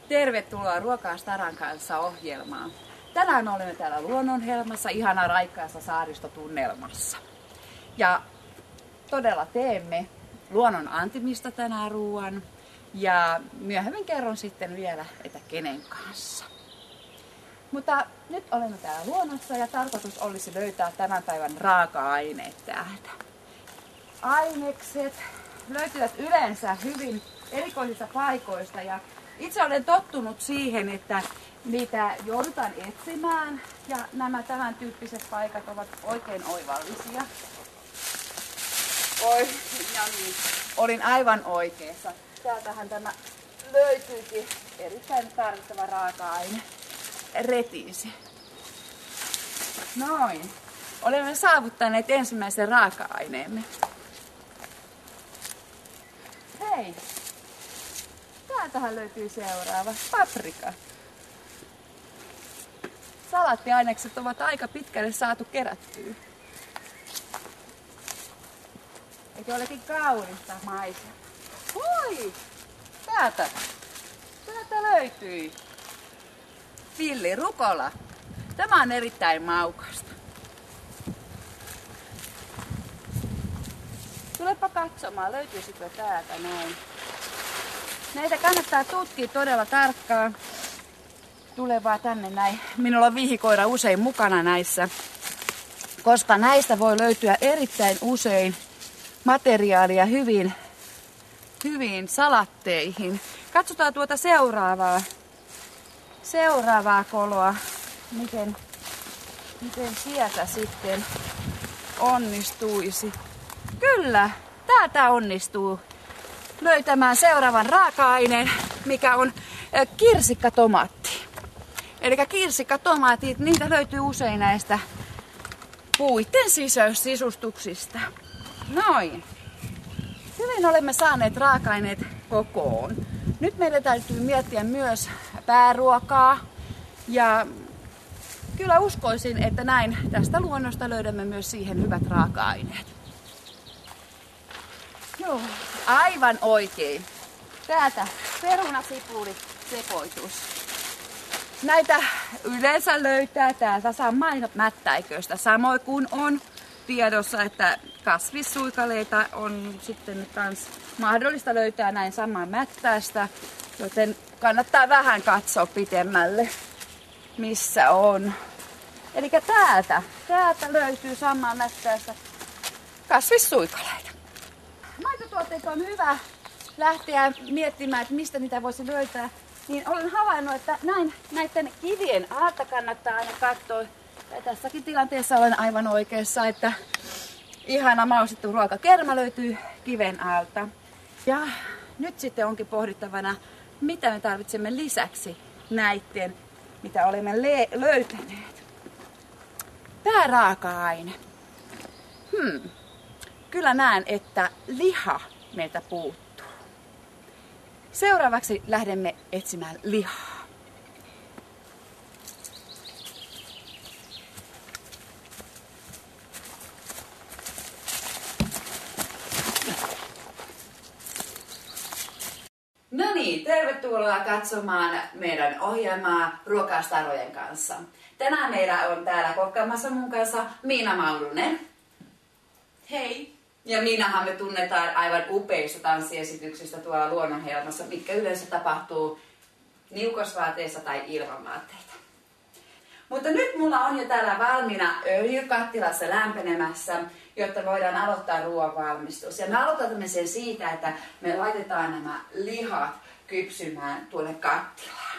Tervetuloa Ruokaa Staran kanssa -ohjelmaan. Tänään me olemme täällä Luonnonhelmassa, ihana raikkaassa saaristotunnelmassa. Ja todella teemme luonnon antimista tänään ruoan. Ja myöhemmin kerron sitten vielä, että kenen kanssa. Mutta nyt olemme täällä luonnossa ja tarkoitus olisi löytää tämän päivän raaka-aineet täältä. Ainekset löytyvät yleensä hyvin erikoisista paikoista ja itse olen tottunut siihen, että niitä joudutaan etsimään ja nämä tämän tyyppiset paikat ovat oikein oivallisia. Oi, ja niin, olin aivan oikeassa. Täältähän tämä löytyykin erittäin tarvittava raaka-aine, retiisi. Noin, olemme saavuttaneet ensimmäisen raaka-aineemme. Hei! Täältähän löytyy seuraava, paprika. Salaattiainekset ovat aika pitkälle saatu kerättyä. Eikö olekin kaunista maisema? Hui! Täältä löytyi villirukola. Tämä on erittäin maukasta. Tulepa katsomaan, löytyisikö täältä noin. Näitä kannattaa tutkia todella tarkkaan. Tule vaan tänne näin. Minulla on vihikoira usein mukana näissä, koska näistä voi löytyä erittäin usein materiaalia hyvin salatteihin. Katsotaan tuota seuraavaa koloa, miten sieltä sitten onnistuisi. Kyllä, täältä onnistuu löytämään seuraavan raaka-aineen, mikä on kirsikkatomaatti. Eli kirsikkatomaatit, niitä löytyy usein näistä puiden sisustuksista. Noin. Hyvin olemme saaneet raaka-aineet kokoon. Nyt meidän täytyy miettiä myös pääruokaa. Ja kyllä uskoisin, että näin tästä luonnosta löydämme myös siihen hyvät raaka-aineet. Joo, aivan oikein. Täältä perunasipuli-sekoitus. Näitä yleensä löytää täältä mättäiköistä, samoin kuin on tiedossa, että kasvissuikaleita on sitten kans mahdollista löytää näin saman mättäistä, joten kannattaa vähän katsoa pitemmälle, missä on. Eli täältä löytyy saman mättäistä kasvissuikaleita. Maitotuotteita on hyvä lähteä miettimään, että mistä niitä voisi löytää. Niin olen havainnut, että näiden kivien alta kannattaa aina katsoa. Ja tässäkin tilanteessa olen aivan oikeassa, että ihana maustettu ruokakerma löytyy kiven alta. Ja nyt sitten onkin pohdittavana, mitä me tarvitsemme lisäksi näiden, mitä olemme löytäneet. Pääraaka-aine. Kyllä näen, että liha meiltä puuttuu. Seuraavaksi lähdemme etsimään lihaa. No niin, tervetuloa katsomaan meidän ohjelmaa Ruokaa Starojen kanssa. Tänään meillä on täällä kokkaamassa mun kanssa Miina Maurunen. Hei! Ja Miinahan me tunnetaan aivan upeista tanssiesityksistä tuolla Luonnonhelmassa, mitkä yleensä tapahtuu niukosvaateissa tai ilman vaatteita. Mutta nyt mulla on jo täällä valmiina öljykattilassa lämpenemässä, jotta voidaan aloittaa ruoan valmistus. Ja me aloitamme sen siitä, että me laitetaan nämä lihat kypsymään tuonne kattilaan.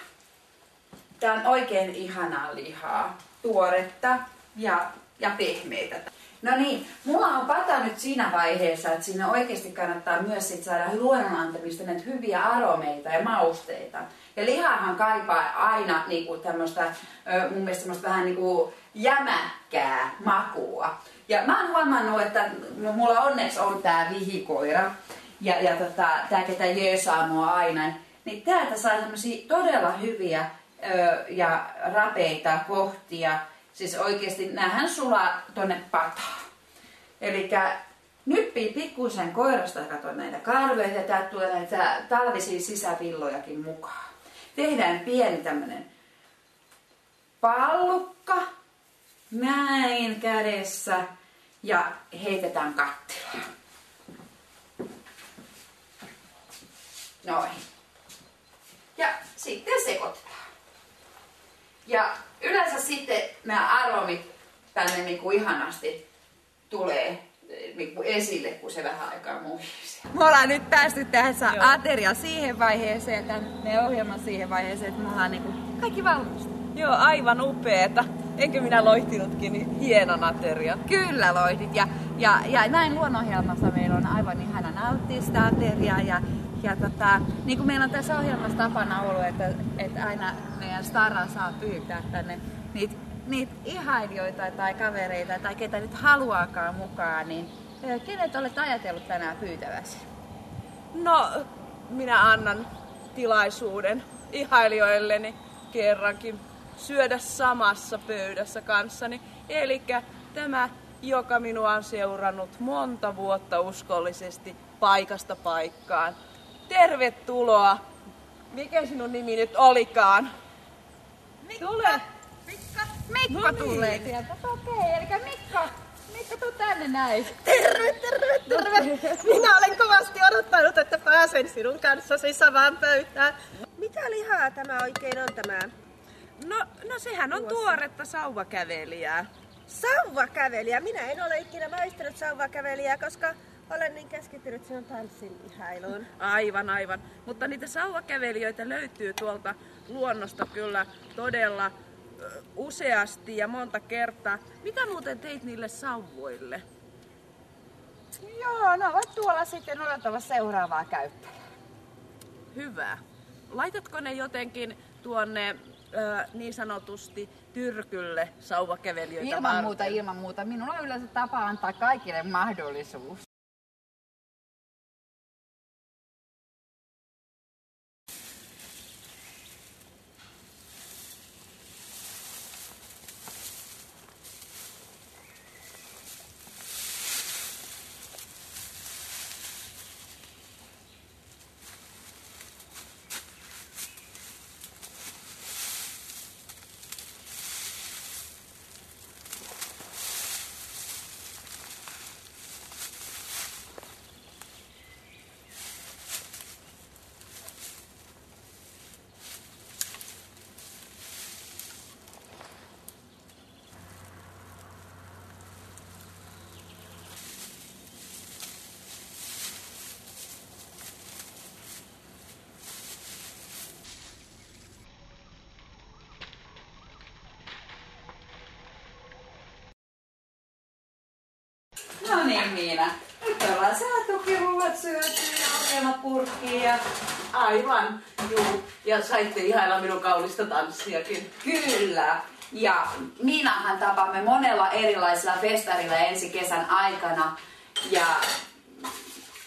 Tää on oikein ihanaa lihaa, tuoretta ja pehmeitä. No niin, mulla on pata nyt siinä vaiheessa, että siinä oikeasti kannattaa myös sit saada luonnonantamista näitä hyviä aromeita ja mausteita. Ja lihahan kaipaa aina niinku tämmöistä, mun mielestä semmoista vähän niinku jämäkkää makua. Ja mä oon huomannut, että mulla onneksi on tää vihikoira ja tää ketä jeesaa mua aina. Niin täältä saa semmosia todella hyviä ja rapeita kohtia. Siis oikeesti näähän sulaa tonne pataan. Elikkä nyppii pikkuisen koirasta ja katsoo näitä karveita ja täältä tulee näitä talvisia sisävillojakin mukaan. tehdään pieni tämmönen pallukka näin kädessä ja heitetään kattilaan. Noin. Ja sitten sekoitetaan. Ja yleensä sitten nämä aromit tänne niinku ihanasti tulee niinku esille, kun se vähän aikaa muhisi. Me ollaan nyt päästy tässä ateria siihen vaiheeseen, tämän meidän ohjelman siihen vaiheeseen, että me ollaan niinku kaikki valmista. Joo, aivan upeeta. Enkö minä loihtinutkin niin hienon ateria? Kyllä loihdit. Ja näin luonnonohjelmassa meillä on aivan ihana nauttia sitä ateriaa. Ja niin kuin meillä on tässä ohjelmassa tapana ollut, että aina meidän Stara saa pyytää tänne niitä ihailijoita tai kavereita tai ketä nyt haluaakaan mukaan, niin kenet olet ajatellut tänään pyytäväsi? No, minä annan tilaisuuden ihailijoilleni kerrankin syödä samassa pöydässä kanssani. Elikkä tämä, joka minua on seurannut monta vuotta uskollisesti paikasta paikkaan. Tervetuloa! Mikä sinun nimi nyt olikaan? Tule! Mikko No niin. tulee sieltä. Okei, eli Mikko, tuu tänne näin. Terve! Minä olen kovasti odottanut, että pääsen sinun kanssasi samaan pöytään. Mitä lihaa tämä oikein on tämä? No sehän on tuoretta sauvakävelijää. Sauvakävelijä. Minä en ole ikinä maistanut sauvakävelijää, koska olen niin keskittynyt sinun tanssin ihailuun. Aivan. Mutta niitä sauvakävelijöitä löytyy tuolta luonnosta kyllä todella useasti ja monta kertaa. Mitä muuten teit niille sauvoille? Joo, no ovat tuolla sitten odottamassa seuraavaa käyttäjää. Hyvä. Laitatko ne jotenkin tuonne niin sanotusti tyrkylle sauvakävelijöitä Ilman varten? muuta. Minulla on yleensä tapa antaa kaikille mahdollisuus. No niin, Miina. Nyt ollaan saatu kirullat syötyä ja ohjelmat purkkiin ja... Aivan, juu. Ja saitte ihailla minun kaunista tanssiakin. Kyllä. Ja Miinahan tapaamme monella erilaisilla festarilla ensi kesän aikana. Ja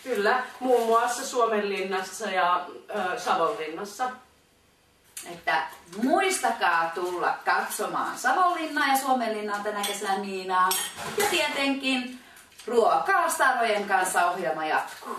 Kyllä, muun muassa Suomenlinnassa ja Savonlinnassa. että muistakaa tulla katsomaan Savonlinnaa ja Suomenlinnaa tänä kesänä Miinaa. Ja tietenkin Ruokaa Starojen kanssa ohjelma jatkuu.